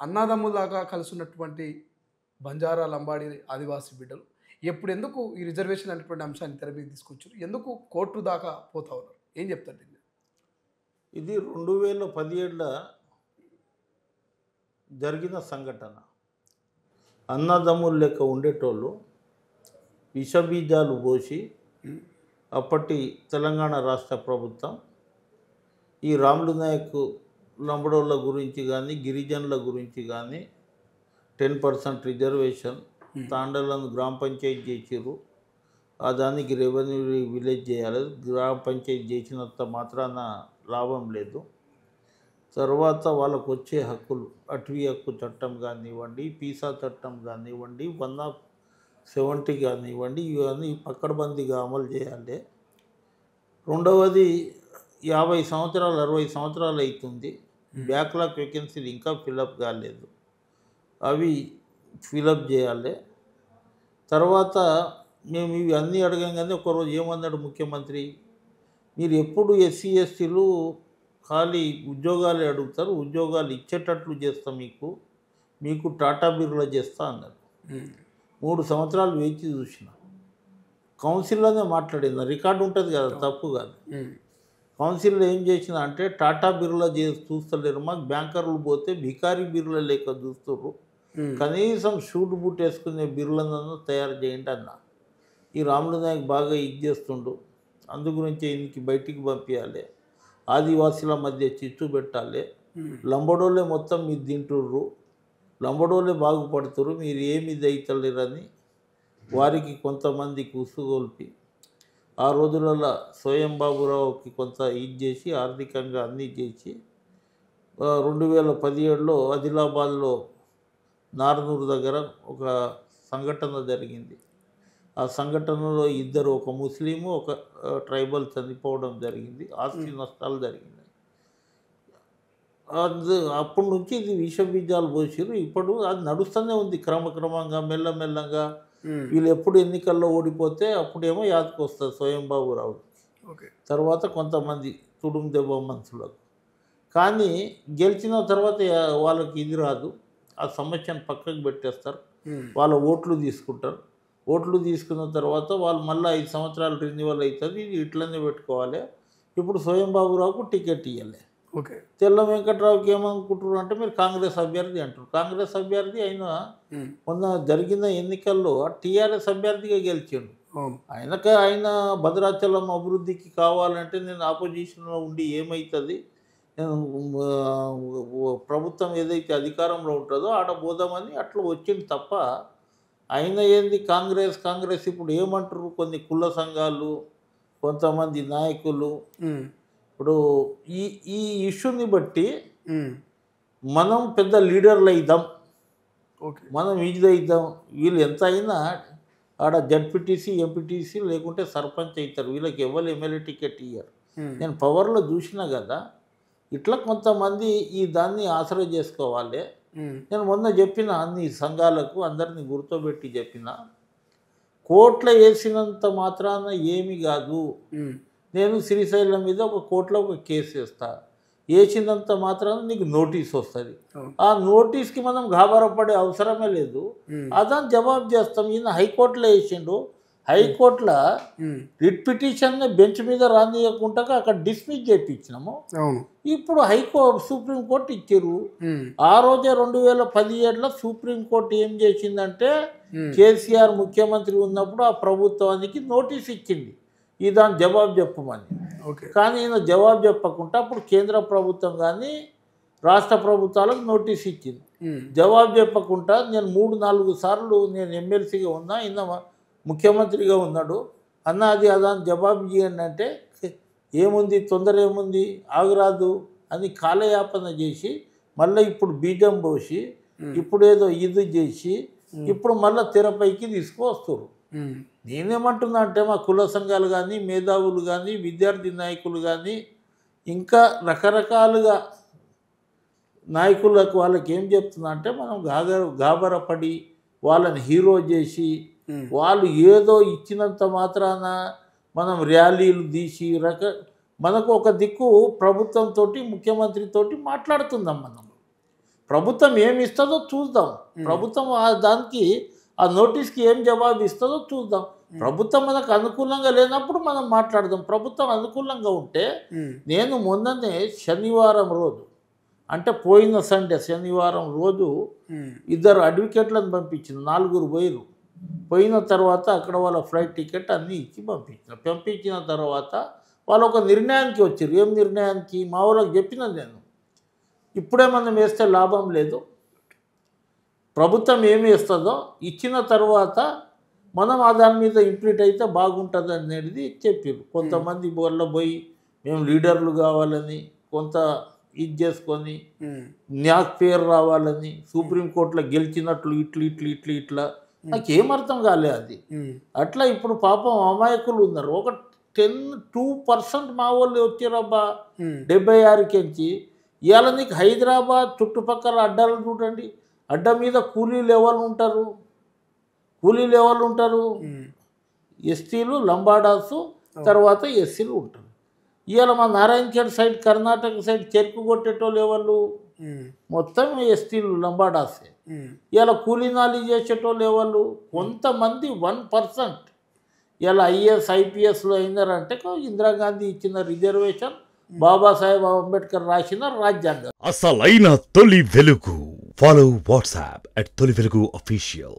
అన్నదమ్ములాగా కలిసున్నటువంటి బంజారా, లంబాడి, ఆదివాసీ బిడ్డలు ఎప్పుడెందుకు ఈ రిజర్వేషన్ అనేటువంటి అంశాన్ని తెర మీద తీసుకొచ్చారు? ఎందుకు కోర్టు దాకా పోతా ఉన్నారు? ఏం చెప్తారు దీన్ని? ఇది 2017 జరిగిన సంఘటన. అన్నదమ్ములు లెక్క ఉండేటోళ్ళు విషబీజాలు పోసి అప్పటి తెలంగాణ రాష్ట్ర ప్రభుత్వం ఈ రాములు నాయక్ లంబడోళ్ళ గురించి కానీ గిరిజనుల గురించి కానీ 10% రిజర్వేషన్ తాండలను గ్రామ పంచాయతీ చేసిర్రు. ఆ దానికి రెవెన్యూ విలేజ్ చేయాలి. గ్రామ పంచాయతీ చేసినంత మాత్రాన లాభం లేదు. తర్వాత వాళ్ళకు వచ్చే హక్కులు అటవీ హక్కు చట్టం కానివ్వండి, పీసా చట్టం కానివ్వండి, 170 కానివ్వండి, ఇవన్నీ పక్కడబందీగా అమలు చేయాలి. రెండవది 50 సంవత్సరాలు 60 సంవత్సరాలు అవుతుంది, బ్యాక్లాగ్ వేకెన్సీలు ఇంకా ఫిలప్ కాలేదు, అవి ఫిలప్ చేయాలి. తర్వాత మేము ఇవి అన్నీ అడగంగానే ఒకరోజు ఏమన్నాడు ముఖ్యమంత్రి, మీరు ఎప్పుడు ఎస్సీ ఎస్టీలు ఖాళీ ఉద్యోగాలు అడుగుతారు, ఉద్యోగాలు ఇచ్చేటట్లు చేస్తాం, మీకు టాటా బిర్లా చేస్తా అన్నాడు. 3 సంవత్సరాలు వేచి చూసిన. కౌన్సిల్లోనే మాట్లాడింది, రికార్డు ఉంటుంది కదా, తప్పు కాదు. కౌన్సిల్లో ఏం చేసిన అంటే టాటా బిర్లా చూస్తలేరు, మాకు బ్యాంకర్లు పోతే భికారీ బిర్లా లేక చూస్తుర్రు, కనీసం షూట్ బూట్ వేసుకునే బిర్లను తయారు చేయండి అన్న. ఈ రాములు నాయక్ బాగా ఇది చేస్తుండు, అందు గురించి ఈయనకి బయటికి పంపించాలి, ఆదివాసీల మధ్య చిచ్చు పెట్టాలి, లంబడోళ్ళే మొత్తం మీరు తింటుర్రు, లంబడోళ్ళే బాగుపడుతుర్రు, మీరు ఏమి దయతలేరని వారికి కొంతమందికి ఉసుగొల్పి ఆ రోజులలో స్వయం బాబురావుకి కొంత ఇది చేసి ఆర్థికంగా అన్నీ చేసి 2017లో ఆదిలాబాద్లో నార్నూరు దగ్గర ఒక సంఘటన జరిగింది. ఆ సంఘటనలో ఇద్దరు, ఒక ముస్లిము ఒక ట్రైబల్ చనిపోవడం జరిగింది, ఆస్తి నష్టాలు జరిగినాయి. అప్పటి నుంచి ఇది విషబీజాలు పోసిరు. ఇప్పుడు అది నడుస్తూనే ఉంది క్రమక్రమంగా, మెల్లమెల్లగా. వీళ్ళు ఎప్పుడు ఎన్నికల్లో ఓడిపోతే అప్పుడేమో యాదకు వస్తుంది స్వయం బాబురావు, తర్వాత కొంతమంది తుడుము దెబ్బ మనుషులకు. కానీ గెలిచిన తర్వాత వాళ్ళకి ఇది రాదు, ఆ సమస్యను పక్కకు పెట్టేస్తారు, వాళ్ళ ఓట్లు తీసుకుంటారు. ఓట్లు తీసుకున్న తర్వాత వాళ్ళు మళ్ళీ 5 సంవత్సరాలు రెన్యువల్ అవుతుంది, ఇది ఇట్లనే పెట్టుకోవాలి. ఇప్పుడు స్వయం బాబురావుకు టికెట్ ఇవ్వాలి. తెల్ల వెంకట్రావుకి ఏమనుకుంటారు అంటే మీరు కాంగ్రెస్ అభ్యర్థి అంటారు. కాంగ్రెస్ అభ్యర్థి అయినా మొన్న జరిగిన ఎన్నికల్లో టీఆర్ఎస్ అభ్యర్థిగా గెలిచాడు. ఆయన భద్రాచలం అభివృద్ధికి కావాలంటే నేను ఆపోజిషన్లో ఉండి ఏమవుతుంది, నేను ప్రభుత్వం ఏదైతే అధికారంలో ఉంటుందో ఆడ పోదామని అట్లా వచ్చింది తప్ప ఆయన ఏంది కాంగ్రెస్ ఇప్పుడు ఏమంటారు, కొన్ని కుల సంఘాలు, కొంతమంది నాయకులు. ఇప్పుడు ఈ ఇష్యూని బట్టి మనం పెద్ద లీడర్లు అవుదాం, మనం ఇది అవుదాం, వీళ్ళు ఎంత అయినా ఆడ జడ్పీటీసీ ఎంపీటీసీ లేకుంటే సర్పంచ్ అవుతారు, వీళ్ళకి ఎవరు ఎమ్మెల్యే టికెట్ ఇయ్యారు. నేను పవర్లో చూసినా కదా, ఇట్లా కొంతమంది ఈ దాన్ని ఆసరా చేసుకోవాలి. నేను మొన్న చెప్పిన అన్ని సంఘాలకు అందరినీ గుర్తుపెట్టి చెప్పిన, కోట్ల వేసినంత మాత్రాన ఏమి కాదు. నేను శ్రీశైలం మీద ఒక కోర్టులో ఒక కేసు వేస్తా, వేసినంత మాత్రాన నీకు నోటీస్ వస్తుంది. ఆ నోటీస్కి మనం గాబరపడే అవసరమే లేదు, అదని జవాబు చేస్తాం. ఈయన హైకోర్టులో వేసిండు, హైకోర్టులో రిట్ పిటిషన్ని బెంచ్ మీద రానియకుండా అక్కడ డిస్మిస్ చేయించినాము. ఇప్పుడు సుప్రీంకోర్టు ఇచ్చారు. ఆ రోజే 2017లో సుప్రీంకోర్టు ఏం చేసిందంటే కేసీఆర్ ముఖ్యమంత్రి ఉన్నప్పుడు ఆ ప్రభుత్వానికి నోటీస్ ఇచ్చింది, ఈ దాని జవాబు చెప్పమని. కానీ ఈయన జవాబు చెప్పకుండా అప్పుడు కేంద్ర ప్రభుత్వం కానీ రాష్ట్ర ప్రభుత్వాలకు నోటీస్ ఇచ్చింది. జవాబు చెప్పకుండా నేను 3-4 సార్లు నేను ఎమ్మెల్సీగా ఉన్నా, ఈయన ముఖ్యమంత్రిగా ఉన్నాడు, అన్న అది అదాని జవాబు ఇవ్వండి అంటే ఏముంది, తొందర ఏముంది, ఆగురాదు అని కాలయాపన చేసి మళ్ళీ ఇప్పుడు బీజం పోసి ఇప్పుడు ఏదో ఇది చేసి ఇప్పుడు మళ్ళీ తెరపైకి తీసుకువస్తారు. నేనేమంటున్నా అంటే మా కుల సంఘాలు కానీ, మేధావులు కానీ, విద్యార్థి నాయకులు కానీ, ఇంకా రకరకాలుగా నాయకులకు వాళ్ళకి ఏం చెప్తున్నా అంటే మనం గాబరపడి వాళ్ళని హీరో చేసి వాళ్ళు ఏదో ఇచ్చినంత మాత్రాన మనం ర్యాలీలు తీసి మనకు ఒక దిక్కు ప్రభుత్వంతో ముఖ్యమంత్రితో మాట్లాడుతుందాం మనం. ప్రభుత్వం ఏమి ఇస్తుందో చూద్దాం. ప్రభుత్వం దానికి ఆ నోటీస్కి ఏం జవాబు ఇస్తుందో చూద్దాం. ప్రభుత్వం మనకు అనుకూలంగా లేనప్పుడు మనం మాట్లాడదాం. ప్రభుత్వం అనుకూలంగా ఉంటే నేను మొన్ననే శనివారం రోజు అంటే పోయిన సండే శనివారం రోజు 2 అడ్వకేట్లను పంపించిన 4 పోయిరు. పోయిన తర్వాత అక్కడ వాళ్ళ ఫ్లైట్ టికెట్ అన్నీ ఇచ్చి పంపించిన తర్వాత వాళ్ళు ఒక నిర్ణయానికి వచ్చారు. ఏం నిర్ణయానికి? మా వాళ్ళకి చెప్పిన నేను ఇప్పుడే మనం వేస్తే లాభం లేదు, ప్రభుత్వం ఏమి వేస్తుందో ఇచ్చిన తర్వాత మనం దాని మీద ఇంప్లీట్ అయితే బాగుంటుంది అనేది చెప్పారు. కొంతమంది వల్ల పోయి మేము లీడర్లు కావాలని కొంత ఇది చేసుకొని నాకు పేరు రావాలని సుప్రీంకోర్టులో గెలిచినట్లు ఇట్లా నాకేం అర్థం కాలే అది. అట్లా ఇప్పుడు పాపం అమాయకులు ఉన్నారు. ఒక 2% మా వాళ్ళు వచ్చారబ్బా 76కి. ఇవాళ నీకు హైదరాబాద్ చుట్టుపక్కల అడ్డాలు చూడండి, అడ్డ మీద కూలీలు ఎవరు ఉంటారు? ఎస్టీలు, లంబాడాసు, తర్వాత ఎస్సీలు ఉంటారు. ఇవాళ మా నారాయణఖేడ్ సైడ్ కర్ణాటక సైడ్ చెరుకు కొట్టేటోళ్ళు ఎవరు? మొత్తం ఎస్టీలు, లంబాడాసే. ఇవాళ కూలీనాలి చేసేటోళ్ళు ఎవరు? కొంతమంది 1%. ఇలా ఐఏఎస్ ఐపీఎస్లో అయినారంటే ఇందిరాగాంధీ ఇచ్చిన రిజర్వేషన్, బాబాసాహెబ్ అంబేద్కర్ రాసిన రాజ్యాంగం. అసలైన తొలి వెలుగు. ఫాలో వాట్సాప్ @తొలి వెలుగు official.